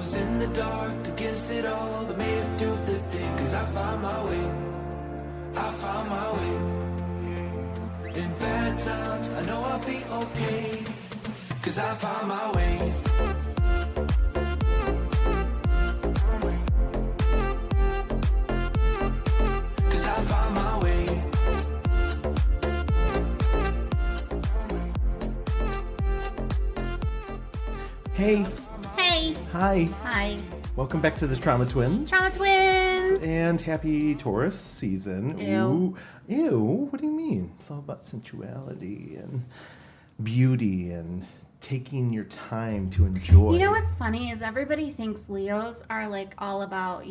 was in the dark against it all, but made it through the day, cause I found my way. I found my way. In bad times, I know I'll be okay, cause I found my way. Cause I found my way. Hey. Hey. Hi. Hi. Welcome back to the Trauma Twins. Trauma Twins. And happy Taurus season. Ew. Ooh. Ew. What do you mean? It's all about sensuality and beauty and taking your time to enjoy. You know what's funny is everybody thinks Leos are like all about,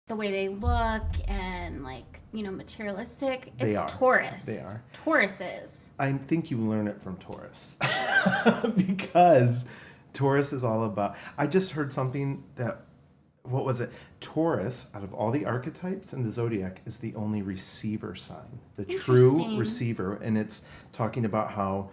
the way they look and like, materialistic. They It's are. Taurus. They are. Tauruses. I think you learn it from Taurus. Because Taurus is all about... I just heard something that... What was it? Taurus, out of all the archetypes in the zodiac, is the only receiver sign. The true receiver. And it's talking about how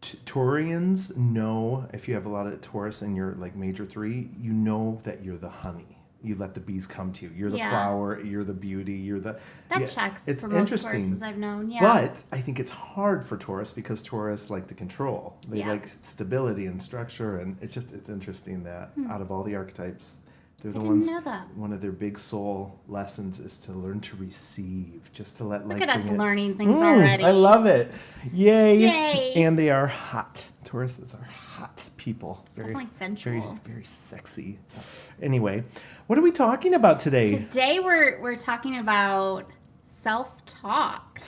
Taurians know, if you have a lot of Taurus in your like major three, you know that you're the honey. You let the bees come to you. You're the flower. You're the beauty. You're the... That checks it's for most interesting. Tauruses I've known. Yeah. But I think it's hard for Taurus because Taurus like to control. They like stability and structure, and it's interesting that out of all the archetypes, they're the ones. Know that. One of their big soul lessons is to learn to receive, just to let life. Look at us bring it. learning things already. I love it! Yay! Yay! And they are hot. Tauruses are hot people. Definitely sensual. Very, very sexy. Anyway, what are we talking about today? Today we're talking about self-talk.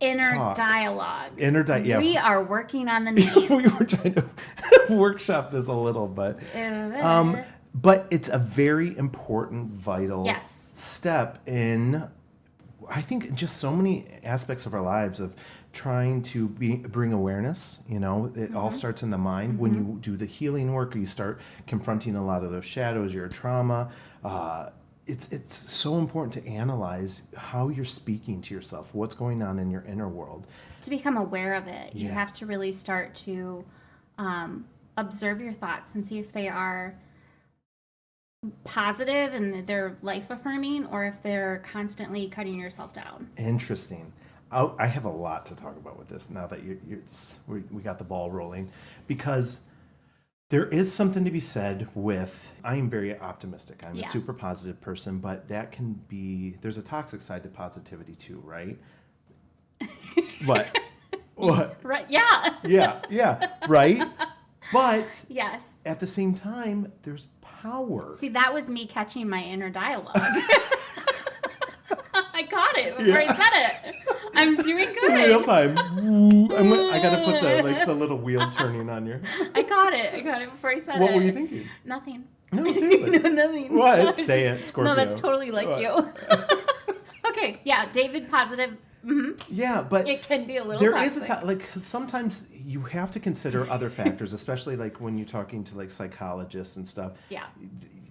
Inner dialogue. Yeah. We are working on the name. We were trying to workshop this a little, but it's a very important, vital step in, I think, just so many aspects of our lives of trying to bring awareness. It all starts in the mind. When you do the healing work, or you start confronting a lot of those shadows, your trauma. It's so important to analyze how you're speaking to yourself, what's going on in your inner world. To become aware of it, you have to really start to observe your thoughts and see if they are positive and they're life-affirming, or if they're constantly cutting yourself down. Interesting. I have a lot to talk about with this now that we got the ball rolling, because there is something to be said with, I am very optimistic. I'm a super positive person, but that can be, there's a toxic side to positivity too, right? What? Right, yeah. Yeah, right? But yes, at the same time, there's power. See, that was me catching my inner dialogue. I caught it before I said it. I'm doing good. In real time. I got to put the little wheel turning on your... I caught it before I said it. What were you thinking? Nothing. No, seriously. No, nothing. What? Say it, Scorpio. No, that's totally like you. Okay, yeah, David positive. Mm-hmm. Yeah, but it can be a little there toxic. Is sometimes you have to consider other factors, especially like when you're talking to like psychologists and stuff. Yeah.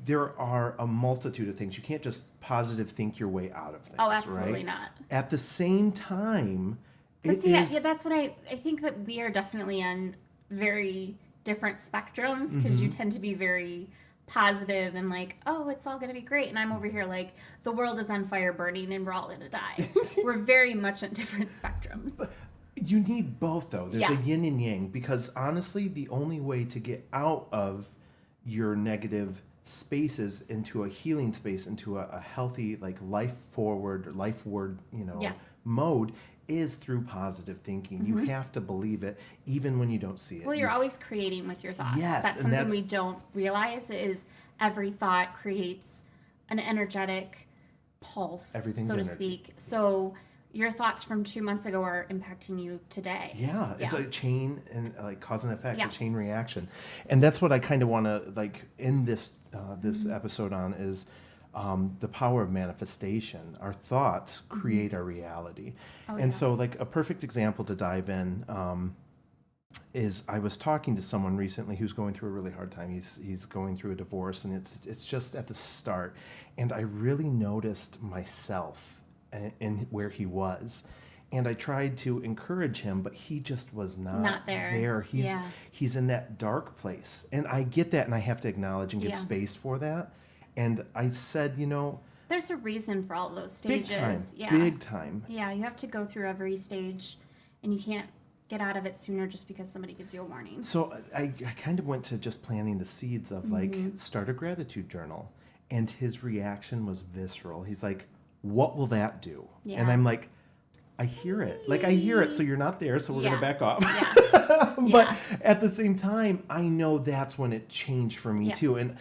There are a multitude of things. You can't just positive think your way out of things. Oh, absolutely right? not. At the same time, that's what I think that we are definitely on very different spectrums, because you tend to be very positive and like, oh, it's all going to be great. And I'm over here like, the world is on fire burning and we're all going to die. We're very much on different spectrums. But you need both, though. There's a yin and yang, because honestly, the only way to get out of your negative spaces into a healing space, into a healthy, like life forward mode, is through positive thinking. You have to believe it, even when you don't see it. Well, you're always creating with your thoughts. Yes, that's something we don't realize, is every thought creates an energetic pulse, so to energy. speak. So your thoughts from 2 months ago are impacting you today. Yeah, it's a chain and like cause and effect, a chain reaction. And that's what I kind of want to like end this episode on, is the power of manifestation. Our thoughts create our reality. So like a perfect example to dive in is, I was talking to someone recently who's going through a really hard time. He's going through a divorce, and it's just at the start. And I really noticed myself in where he was. And I tried to encourage him, but he just was not there. He's in that dark place. And I get that, and I have to acknowledge and give space for that. And I said, there's a reason for all those stages. Big time. Yeah, you have to go through every stage, and you can't get out of it sooner just because somebody gives you a warning. So I kind of went to just planting the seeds of start a gratitude journal. And his reaction was visceral. He's like, what will that do? Yeah. And I'm like, I hear it. I hear it. So you're not there. So we're going to back off. Yeah. But at the same time, I know that's when it changed for me too. And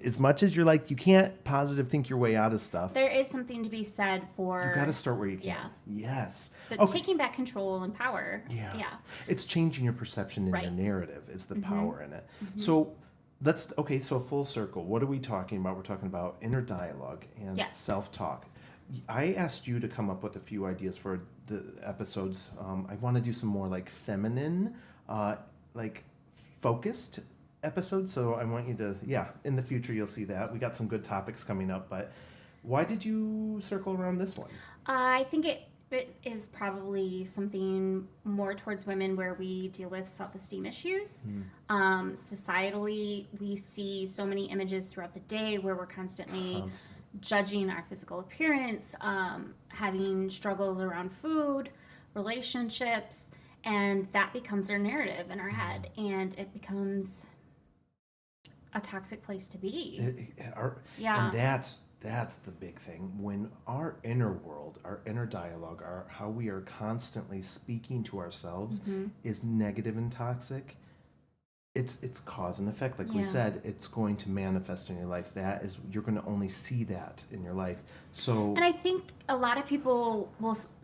as much as you're like, you can't positive think your way out of stuff. There is something to be said for... You got to start where you can. Yeah. Yes. Taking back control and power. Yeah. It's changing your perception and your narrative is the power in it. So so full circle. What are we talking about? We're talking about inner dialogue and self-talk. I asked you to come up with a few ideas for the episodes. I want to do some more feminine, focused episodes. So I want you to, in the future you'll see that. We got some good topics coming up, but why did you circle around this one? I think it is probably something more towards women where we deal with self-esteem issues. Societally, we see so many images throughout the day where we're constantly judging our physical appearance, having struggles around food, relationships, and that becomes our narrative in our head, and it becomes a toxic place to be. And that's the big thing. When our inner world, our inner dialogue, how we are constantly speaking to ourselves is negative and toxic, it's cause and effect. We said, it's going to manifest in your life. You're going to only see that in your life. So, and I think a lot of people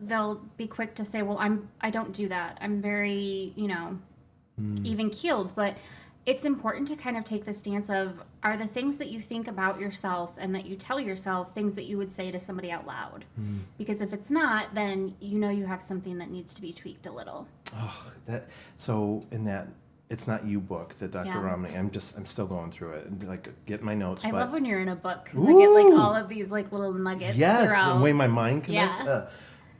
they'll be quick to say, well, I don't do that. I'm very, even keeled. But it's important to kind of take the stance of, are the things that you think about yourself and that you tell yourself things that you would say to somebody out loud? Because if it's not, then you have something that needs to be tweaked a little. It's Not You book that Dr. Romney, I'm still going through it and getting my notes. I love when you're in a book because I get all of these little nuggets. Yes, throughout. The way my mind connects. Yeah.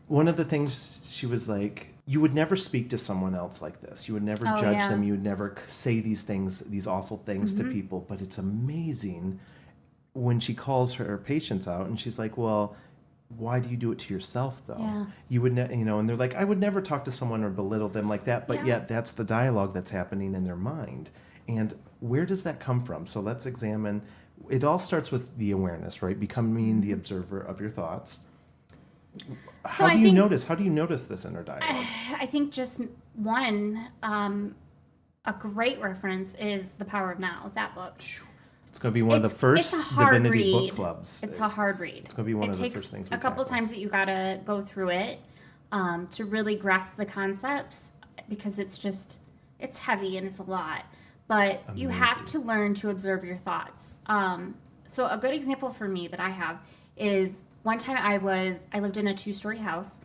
One of the things she was like, you would never speak to someone else like this. You would never judge them. You would never say these things, these awful things to people. But it's amazing when she calls her patients out and she's like, well, why do you do it to yourself though? Yeah. You would and they're like, I would never talk to someone or belittle them like that, but yet that's the dialogue that's happening in their mind. And where does that come from? So let's examine. It all starts with the awareness, right? Becoming the observer of your thoughts. How do you notice this inner dialogue? I think just one, a great reference is The Power of Now, that book. It's going to be one of the first Divinity book clubs. It's a hard read. It's going to be one of the first things we a couple times that you got to go through it to really grasp the concepts, because it's heavy and it's a lot. But you have to learn to observe your thoughts. So a good example for me that I have is one time I lived in a 2-story house,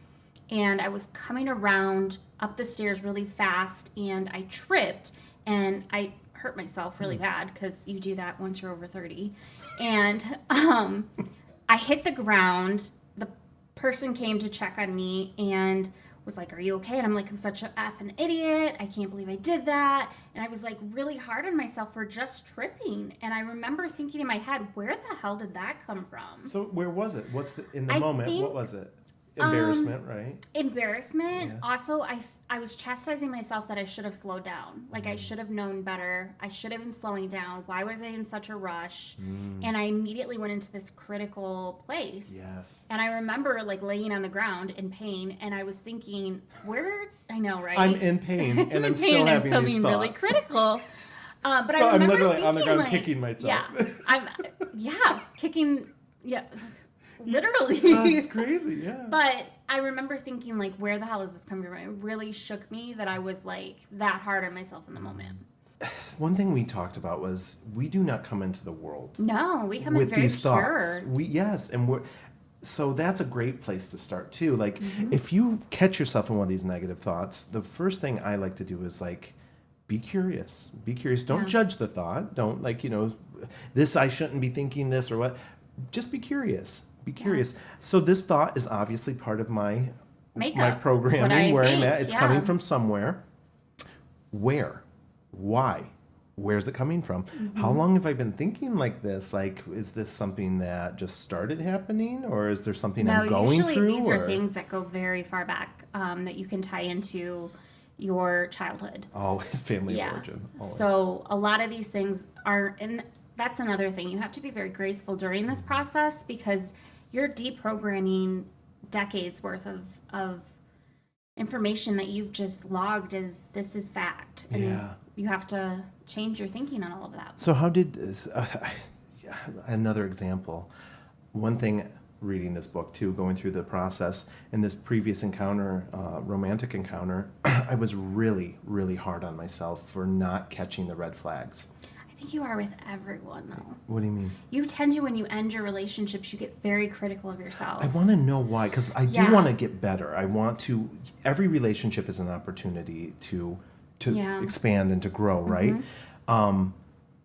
and I was coming around up the stairs really fast, and I tripped, and I hurt myself really bad, because you do that once you're over 30. And I hit the ground. The person came to check on me and was like, are you okay? And I'm like, I'm such an effing idiot. I can't believe I did that. And I was really hard on myself for just tripping. And I remember thinking in my head, where the hell did that come from? So where was it? In the moment, what was it? Embarrassment, right? Embarrassment. Yeah. Also, I was chastising myself that I should have slowed down. I should have known better. I should have been slowing down. Why was I in such a rush? And I immediately went into this critical place. Yes. And I remember laying on the ground in pain, and I was thinking, I know, right? I'm in pain, and I'm still having these being thoughts. Really critical. But so I'm literally on the ground kicking myself. Yeah, kicking. Yeah. Literally. That's crazy, yeah. But I remember thinking, where the hell is this coming from? It really shook me that I was, that hard on myself in the moment. One thing we talked about was we do not come into the world. No, we come in very these pure. Thoughts. So that's a great place to start, too. If you catch yourself in one of these negative thoughts, the first thing I like to do is, be curious. Be curious. Don't judge the thought. Don't, this, I shouldn't be thinking this or what. Just be curious. Be curious. So this thought is obviously part of my makeup, my programming, where I'm at. It's coming from somewhere. Where? Why? Where's it coming from? How long have I been thinking like this? Like, is this something that just started happening, or is there something I'm going through? Usually these are things that go very far back, that you can tie into your childhood. Always family of origin. Always. So a lot of these things are, and that's another thing. You have to be very graceful during this process, because you're deprogramming decades worth of information that you've just logged as this is fact. And you have to change your thinking on all of that. So how did, another example, one thing reading this book too, going through the process, in this previous encounter, romantic encounter, I was really, really hard on myself for not catching the red flags. I think you are with everyone, though. What do you mean? You tend to, when you end your relationships, you get very critical of yourself. I want to know why, because I do want to get better. I want to, every relationship is an opportunity to expand and to grow, right?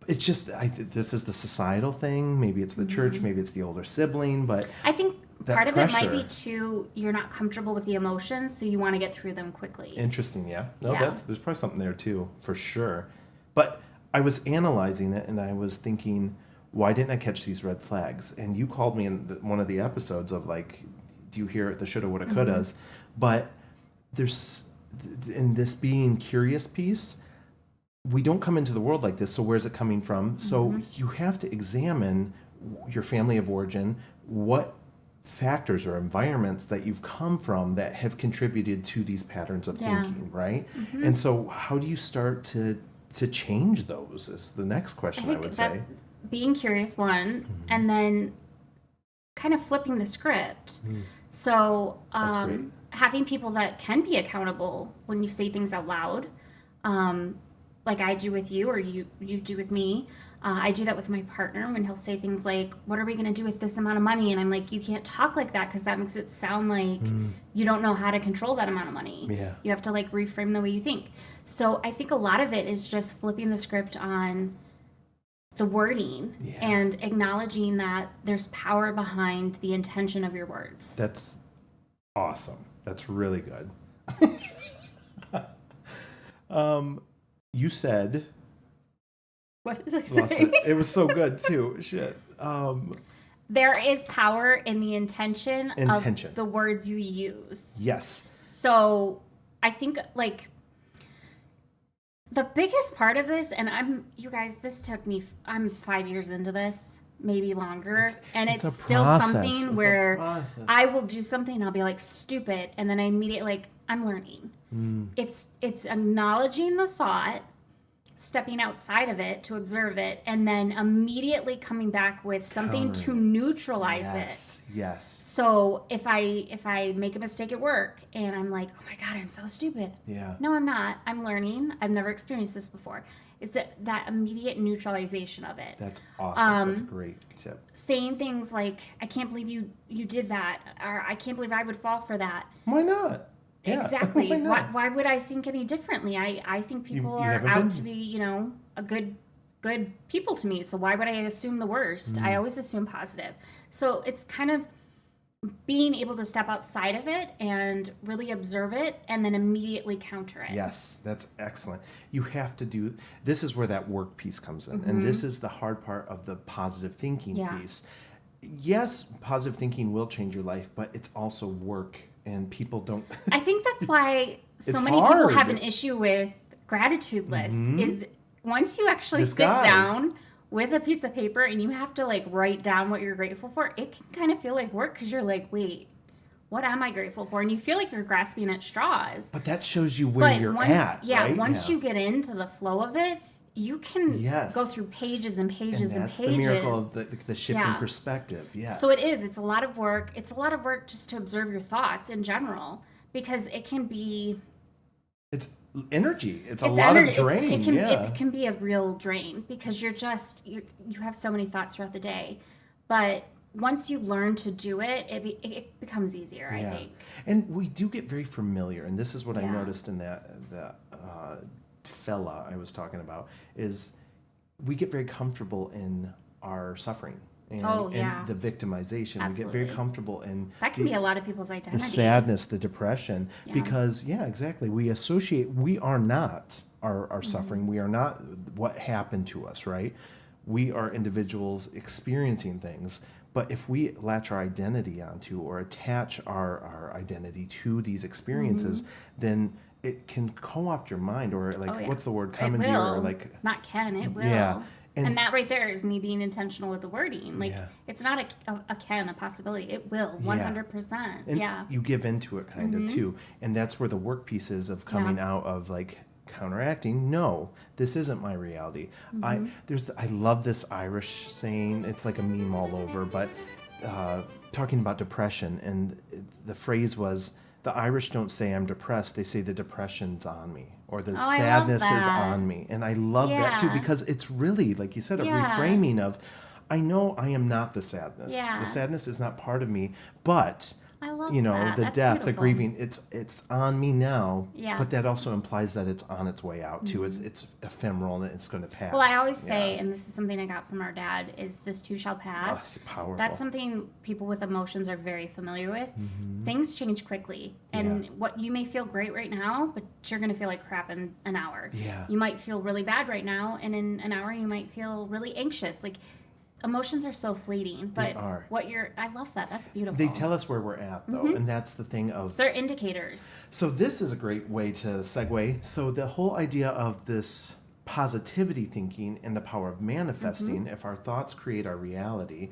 It's just, this is the societal thing. Maybe it's the church, maybe it's the older sibling, but I think part of it might be too, you're not comfortable with the emotions, so you want to get through them quickly. Interesting, yeah. No, there's probably something there too, for sure. But I was analyzing it, and I was thinking, why didn't I catch these red flags? And you called me in one of the episodes of like, do you hear the shoulda, woulda, couldas? But there's, in this being curious piece, we don't come into the world like this, so where's it coming from? So you have to examine your family of origin, what factors or environments that you've come from that have contributed to these patterns of thinking, right? And so how do you start to change those is the next question I would say. Being curious, one, and then kind of flipping the script. So having people that can be accountable when you say things out loud, like I do with you, or you do with me. I do that with my partner when he'll say things like, what are we going to do with this amount of money? And I'm like, you can't talk like that, because that makes it sound like you don't know how to control that amount of money. You have to like reframe the way you think. So I think a lot of it is just flipping the script on the wording and acknowledging that there's power behind the intention of your words. That's awesome. That's really good. You said... What did I say? It was so good too. Shit. There is power in the intention of the words you use. Yes. So I think like the biggest part of this, and this took me, I'm 5 years into this, maybe longer. It's still process. Something where I will do something and I'll be like stupid. And then I immediately like, I'm learning. It's acknowledging the thought, stepping outside of it to observe it, and then immediately coming back with something to neutralize it. Yes. So if I make a mistake at work and I'm like, oh my God, I'm so stupid. Yeah. No, I'm not. I'm learning. I've never experienced this before. It's that immediate neutralization of it. That's awesome. That's a great tip. Saying things like, I can't believe you did that, or I can't believe I would fall for that. Why not? Yeah. Exactly. Why would I think any differently? I think people are out to be, a good people to me. So why would I assume the worst? I always assume positive. So it's kind of being able to step outside of it and really observe it and then immediately counter it. Yes, that's excellent. You have to do, this is where that work piece comes in. And this is the hard part of the positive thinking piece. Yes, positive thinking will change your life, but it's also work. And people don't. I think that's why so many people have an issue with gratitude lists. Is once you actually sit down with a piece of paper and you have to like write down what you're grateful for, it can kind of feel like work, because you're like, wait, what am I grateful for? And you feel like you're grasping at straws. But that shows you where you're at. Yeah, right? Once you get into the flow of it, you can go through pages and pages and pages. That's the miracle of the shift in perspective. Yes. So it is. It's a lot of work. It's a lot of work just to observe your thoughts in general, because it can be. It's energy. It's a lot of drain. It can be a real drain, because you have so many thoughts throughout the day, but once you learn to do it, it becomes easier. I think. And we do get very familiar, and this is what I noticed in that fella I was talking about, is we get very comfortable in our suffering. and, yeah. and the victimization. Absolutely. We get very comfortable in that can be a lot of people's identity. the sadness, the depression, Yeah. because exactly. We are not our suffering. We are not what happened to us, right? We are individuals experiencing things. But if we latch our identity onto or attach our identity to these experiences, then it can co-opt your mind, or what's the word? Commandeer, or not can, it will. Yeah. And that right there is me being intentional with the wording. It's not a can, a possibility. It will, 100%. And yeah. you give into it kind of too. And that's where the work piece is of coming out of counteracting. No, this isn't my reality. I love this Irish saying. It's like a meme all over, but talking about depression, and the phrase was, the Irish don't say I'm depressed, they say the depression's on me, or the sadness is on me. And I love that too, because it's really, like you said, a reframing of, I know I am not the sadness. The sadness is not part of me, but I love the That's death, beautiful. the grieving, it's on me now. Yeah. But that also implies that it's on its way out too. It's ephemeral and it's going to pass. Well, I always say, and this is something I got from our dad, is this too shall pass. Oh, powerful. That's something people with emotions are very familiar with. Things change quickly. And what you may feel great right now, but you're going to feel like crap in an hour. Yeah. You might feel really bad right now, and in an hour you might feel really anxious. Emotions are so fleeting, but They are. I love that. That's beautiful. They tell us where we're at, though, and that's the thing of... They're indicators. So this is a great way to segue. So the whole idea of this positivity thinking and the power of manifesting, if our thoughts create our reality,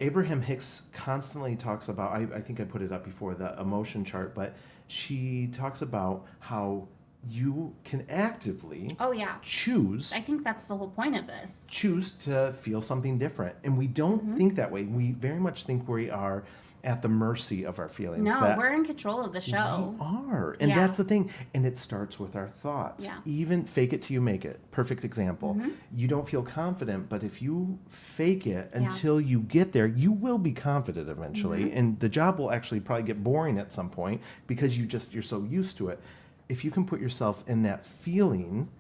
Abraham Hicks constantly talks about, I think I put it up before, the emotion chart, but she talks about how you can actively choose. I think that's the whole point of this. Choose to feel something different. And we don't think that way. We very much think we are at the mercy of our feelings. No, we're in control of the show. We are. And that's the thing. And it starts with our thoughts. Yeah. Even fake it till you make it. Perfect example. You don't feel confident, but if you fake it until you get there, you will be confident eventually. And the job will actually probably get boring at some point because you're so used to it. If you can put yourself in that feeling,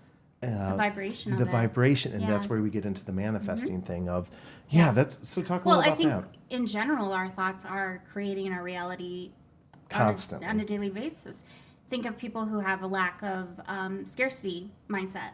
the vibration of the it. vibration, and that's where we get into the manifesting thing of, so talk a little about that. Well, I think in general, our thoughts are creating our reality constantly on a daily basis. Think of people who have a lack of scarcity mindset.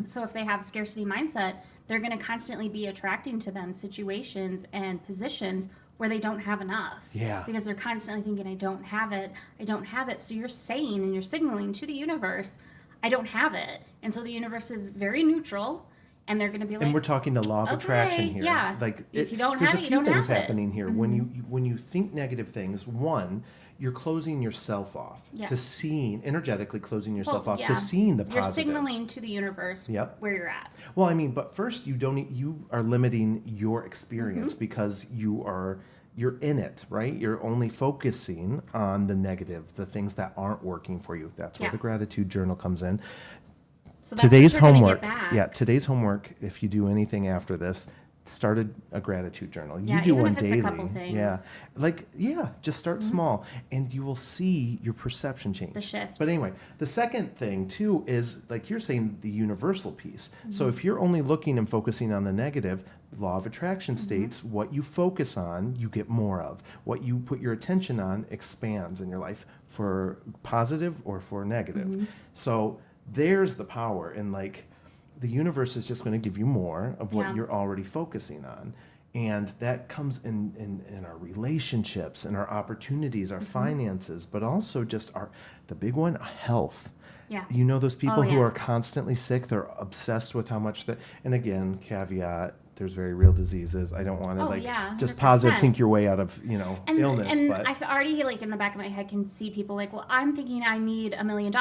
So if they have a scarcity mindset, they're going to constantly be attracting to them situations and positions where they don't have enough. Yeah. Because they're constantly thinking, I don't have it. So you're saying and you're signaling to the universe, I don't have it. And so the universe is very neutral, and they're going to be like... And we're talking the law of attraction here. Yeah. If you don't have it, you don't have it. There's a few things happening here. When you think negative things, one, you're closing yourself off to seeing, energetically closing yourself off to seeing the positive. You're signaling to the universe where you're at. Well, I mean, but first you are limiting your experience because you're in it, right? You're only focusing on the negative, the things that aren't working for you. That's where the gratitude journal comes in. So that's today's what you're homework. gonna get back. Today's homework, if you do anything after this, start a gratitude journal. You Yeah, do even one if it's daily. a couple things. Just start small, and you will see your perception change. The shift. But anyway, the second thing too is, like you're saying, the universal piece. So if you're only looking and focusing on the negative, law of attraction states what you focus on, you get more of. What you put your attention on expands in your life for positive or for negative. So there's the power in the universe is just going to give you more of what you're already focusing on. And that comes in our relationships and our opportunities, our finances, but also just the big one, health. Yeah. You know those people who are constantly sick, they're obsessed with how much and again, caveat, there's very real diseases. I don't want to just 100%. positive think your way out of, illness. And but I've already in the back of my head can see people well, I'm thinking I need $1 million.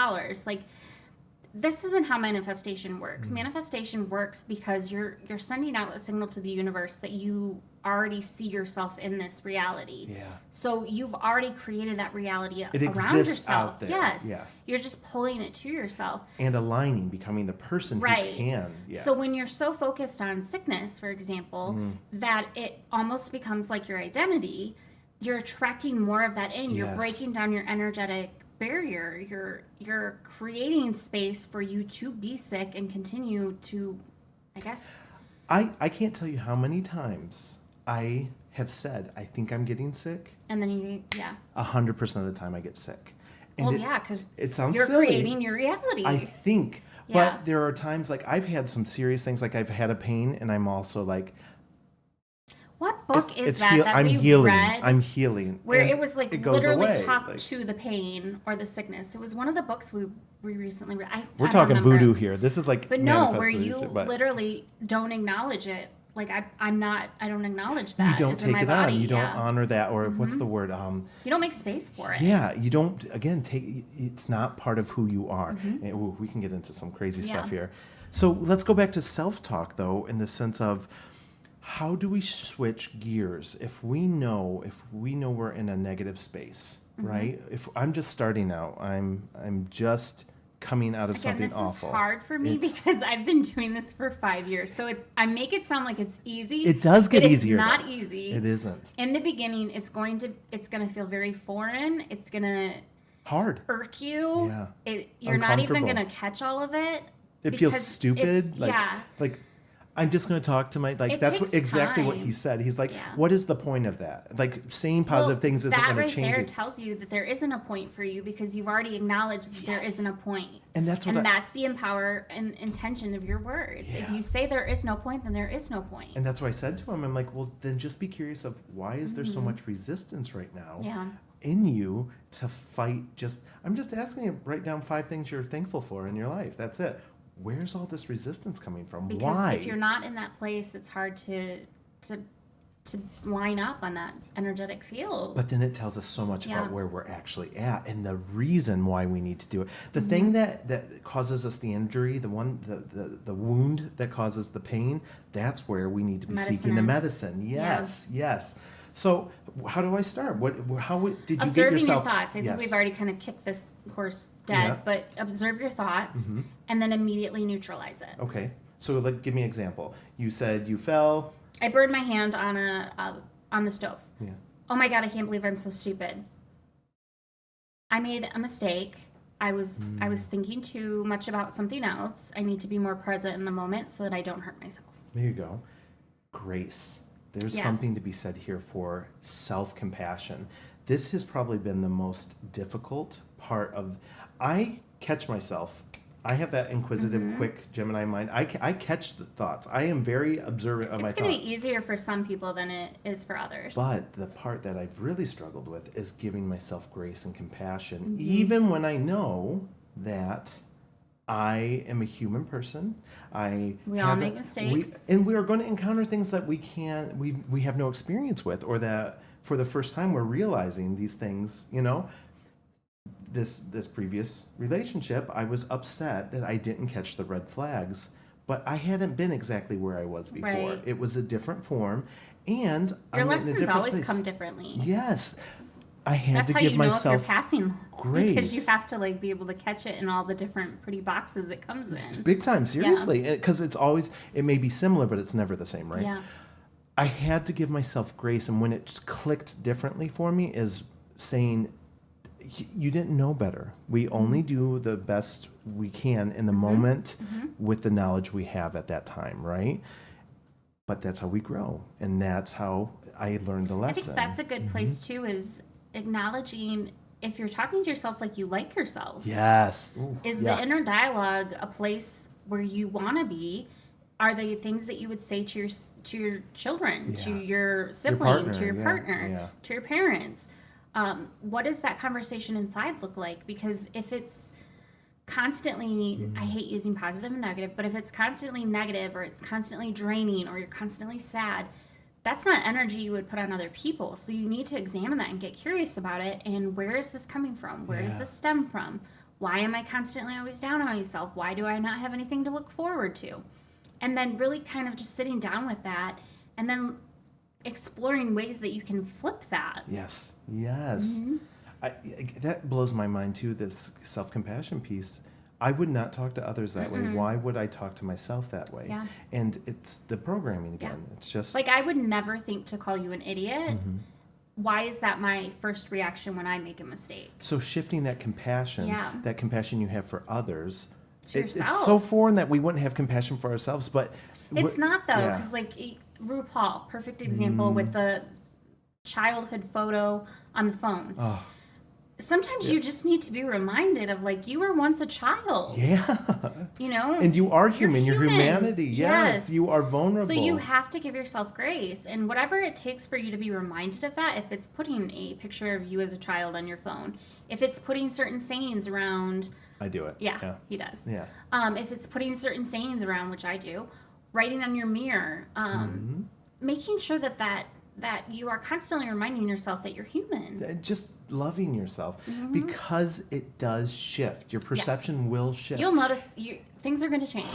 This isn't how manifestation works. Manifestation works because you're sending out a signal to the universe that you already see yourself in this reality. Yeah. So you've already created that reality It around exists yourself. out there. Yes. Yeah. You're just pulling it to yourself. And aligning, becoming the person who can. Yeah. So when you're so focused on sickness, for example, that it almost becomes like your identity, you're attracting more of that in. You're breaking down your energetic barrier. You're creating space for you to be sick and continue to, I guess. I can't tell you how many times I have said, I think I'm getting sick. And then 100% of the time I get sick. And because it sounds you're silly. creating your reality. I think. Yeah. But there are times like I've had some serious things, like I've had a pain and I'm also like, what book is that I'm we healing. read? I'm healing. Where and it was like it goes literally away. talked Like, to the pain or the sickness. It was one of the books we recently read. we're I talking don't remember. voodoo here. This is like But no, where manifestation, you literally don't acknowledge it. Like I don't acknowledge that. you don't it's in take my it body. on. You don't honor that, or what's the word? You don't make space for it. Yeah, you don't. Again, it's not part of who you are. And we can get into some crazy stuff here. So let's go back to self-talk, though, in the sense of how do we switch gears if we know we're in a negative space, right? If I'm just starting out, I'm just coming out of something awful. This is hard for me because I've been doing this for 5 years. So I make it sound like it's easy. It does get easier. It's not easy. It isn't. In the beginning, it's going to feel very foreign. It's gonna hard irk you. Yeah. You're not even gonna catch all of it. It feels stupid. Like I'm just going to talk to my, like, that's exactly what he said. He's like, what is the point of that? Like, saying positive things isn't going to change it. That right there tells you that there isn't a point for you because you've already acknowledged that there isn't a point. And that's that's the empower and intention of your words. Yeah. If you say there is no point, then there is no point. And that's what I said to him. I'm like, well, then just be curious of why is there so much resistance right now in you to fight I'm just asking you, write down 5 things you're thankful for in your life. That's it. Where's all this resistance coming from? Because why? If you're not in that place, it's hard to line up on that energetic field. But then it tells us so much about where we're actually at and the reason why we need to do it. The thing that causes us the injury, the wound that causes the pain, that's where we need to be seeking the medicine. Yes. So how do I start? Did you get yourself? Observing your thoughts. I think we've already kind of kicked this horse dead, but observe your thoughts and then immediately neutralize it. Okay. So give me an example. You said you fell. I burned my hand on the stove. Yeah. Oh my God, I can't believe I'm so stupid. I made a mistake. I was thinking too much about something else. I need to be more present in the moment so that I don't hurt myself. There you go. Grace. There's something to be said here for self-compassion. This has probably been the most difficult part of... I catch myself. I have that inquisitive, quick Gemini mind. I catch the thoughts. I am very observant of my thoughts. It's going to be easier for some people than it is for others. But the part that I've really struggled with is giving myself grace and compassion, even when I know that I am a human person. We all make mistakes. And we are going to encounter things that we have no experience with, or that for the first time we're realizing these things, This previous relationship, I was upset that I didn't catch the red flags, but I hadn't been exactly where I was before. Right. It was a different form, and your lessons in a always place. come differently. Yes. I had That's to how give you know myself if you're passing grace. Because you have to be able to catch it in all the different pretty boxes it comes in. Big time, seriously. Because it may be similar, but it's never the same, right? Yeah. I had to give myself grace, and when it clicked differently for me is saying, you didn't know better. We only do the best we can in the moment with the knowledge we have at that time, right? But that's how we grow, and that's how I learned the lesson. I think that's a good place, too, is acknowledging if you're talking to yourself like you like yourself. Yes. The inner dialogue a place where you want to be? Are they things that you would say to your children, to your sibling, to your partner, to your parents? What does that conversation inside look like? Because if it's constantly, I hate using positive and negative, but if it's constantly negative or it's constantly draining or you're constantly sad, that's not energy you would put on other people. So you need to examine that and get curious about it. And where is this coming from? Where does this stem from? Why am I constantly always down on myself? Why do I not have anything to look forward to? And then really kind of just sitting down with that and then exploring ways that you can flip that. Yes. That blows my mind too, this self-compassion piece. I would not talk to others that way. Why would I talk to myself that way? Yeah. And it's the programming again. It's just... I would never think to call you an idiot. Why is that my first reaction when I make a mistake? So shifting that compassion you have for others, to yourself. It's so foreign that we wouldn't have compassion for ourselves, but It's not, though, Yeah. because, like, RuPaul, perfect example with the childhood photo on the phone. Oh. Sometimes you just need to be reminded of, like, you were once a child. Yeah. You know? And you are human. Your human. humanity. Yes. You are vulnerable. So you have to give yourself grace. And whatever it takes for you to be reminded of that, if it's putting a picture of you as a child on your phone, if it's putting certain sayings around... I do it. Yeah, he does. Yeah. If it's putting certain sayings around, which I do, writing on your mirror, making sure that you are constantly reminding yourself that you're human. Just loving yourself, because it does shift. Your perception will shift. You'll notice things are going to change.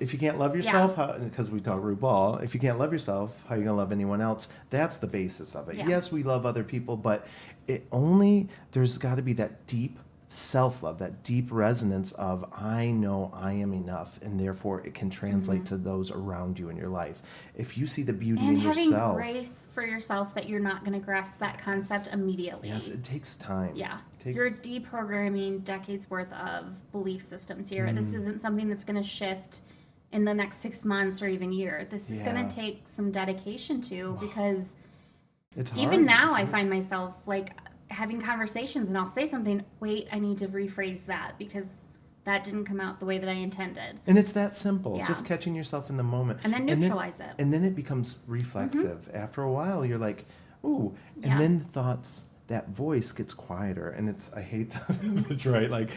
If you can't love yourself, because we talk RuPaul, if you can't love yourself, how are you going to love anyone else? That's the basis of it. Yeah. Yes, we love other people, but there's got to be that deep self-love, that deep resonance of, I know I am enough, and therefore it can translate to those around you in your life. If you see the beauty in yourself. And having grace for yourself that you're not going to grasp that concept immediately. Yes, it takes time. Yeah. You're deprogramming decades worth of belief systems here. This isn't something that's going to shift in the next 6 months or even year. This is going to take some dedication to, because it's hard. even now I find myself, like, having conversations, and I'll say something, wait, I need to rephrase that because that didn't come out the way that I intended. And it's that simple. Yeah. Just catching yourself in the moment. And then neutralize it. And then it becomes reflexive. After a while, you're like, ooh. And Yeah. then thoughts, that voice gets quieter. And I hate that. It's right. Like,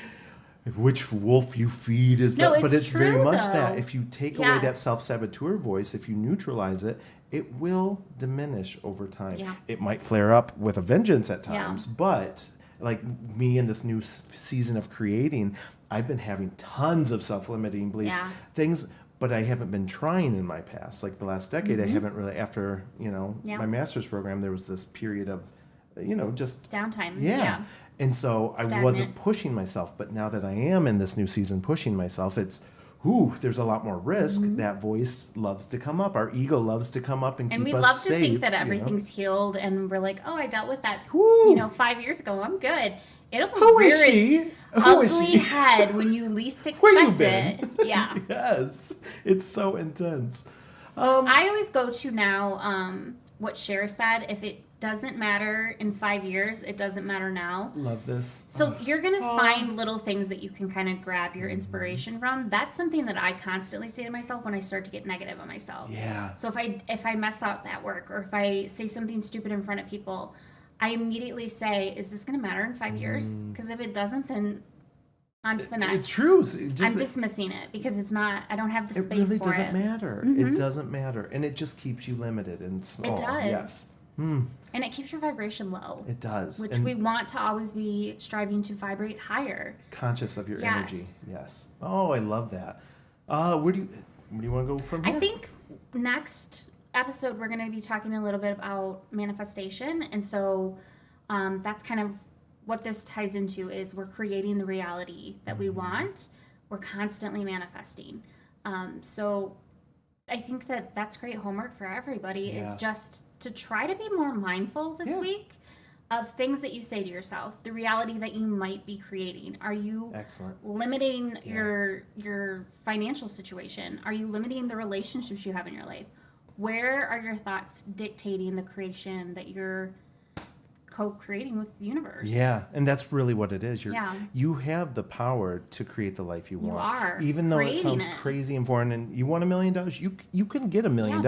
which wolf you feed is No, that. But it's it's very true, much though. that. If you take away that Yes. self-saboteur voice, if you neutralize it, it will diminish over time. Yeah. It might flare up with a vengeance at Yeah. times, but like me in this new season of creating, I've been having tons of self-limiting beliefs, Yeah. things, but I haven't been trying in my past. Like the last decade, I haven't really, after, my master's program, there was this period of, just Downtime. yeah. And so I Stagnant. wasn't pushing myself, but now that I am in this new season pushing myself, there's a lot more risk. That voice loves to come up. Our ego loves to come up and keep And we us love safe. to think that everything's healed, and we're like, oh, I dealt with that, Woo. 5 years ago. I'm good. It'll Who is rear she? its Who is ugly she? head when you least expect Where you been? it. Yeah. Yes. It's so intense. I always go to now what Cher said, if it doesn't matter in 5 years, it doesn't matter now. Love this. So you're going to find little things that you can kind of grab your inspiration from. That's something that I constantly say to myself when I start to get negative on myself. Yeah. So if I mess up at work, or if I say something stupid in front of people, I immediately say, is this going to matter in 5 years? Because if it doesn't, then on to the next. It's true. I'm dismissing it because it's not, I don't have the It space really for doesn't it. matter. It doesn't matter. And it just keeps you limited and small. It does. Yes. And it keeps your vibration low. It does. Which And we want to always be striving to vibrate higher. conscious of your energy. Yes. Yes. Oh, I love that. Where do you want to go from here? I think next episode we're going to be talking a little bit about manifestation, and so that's kind of what this ties into. Is we're creating the reality that we want. We're constantly manifesting. So I think that's great homework for everybody. Yeah. Is just to try to be more mindful this week of things that you say to yourself, the reality that you might be creating. Are you Excellent. limiting your financial situation? Are you limiting the relationships you have in your life? Where are your thoughts dictating the creation that you're co-creating with the universe? Yeah, and that's really what it is. Yeah. You have the power to create the life you want. You are Even though it creating sounds it. crazy and foreign, and you want $1 million, you can get $1 million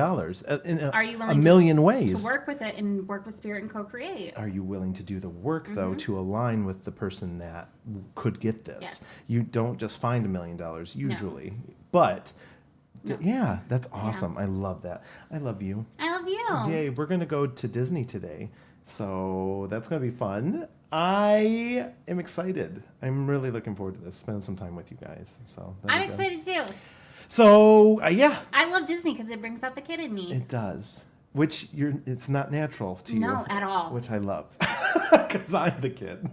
in Are you a willing million ways. to work with it and work with spirit and co-create? Are you willing to do the work, though, to align with the person that could get this? Yes. You don't just find $1 million usually, but yeah, that's awesome. I love that. I love you. I love you. Yay, we're going to go to Disney today. So that's going to be fun. I am excited. I'm really looking forward to this, spending some time with you guys. So I'm excited too. So, yeah. I love Disney because it brings out the kid in me. It does. Which it's not natural to you. No, at all. Which I love. Because I'm the kid.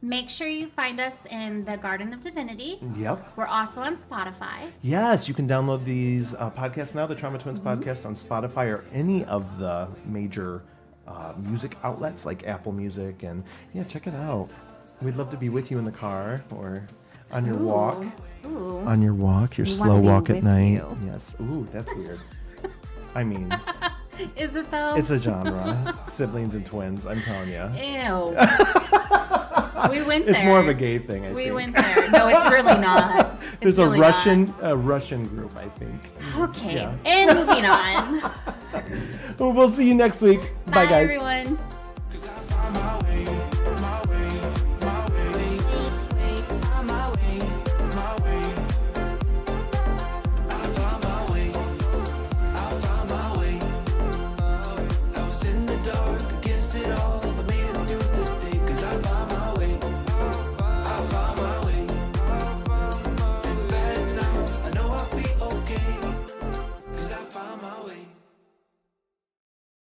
Make sure you find us in the Garden of Divinity. Yep. We're also on Spotify. Yes, you can download these podcasts now, the Trauma Twins podcast on Spotify or any of the major music outlets like Apple Music. And yeah, check it out. We'd love to be with you in the car or on your walk. Ooh. On your walk, your slow walk at night. Yes. Ooh, that's weird. I mean, is it though? It's a genre. Siblings and twins. I'm telling you. Ew. We went there. It's more of a gay thing. I think. We went there. No, it's really not. There's really a Russian group, I think. Okay. Yeah. And moving on. Well, we'll see you next week. Bye guys. Bye, everyone.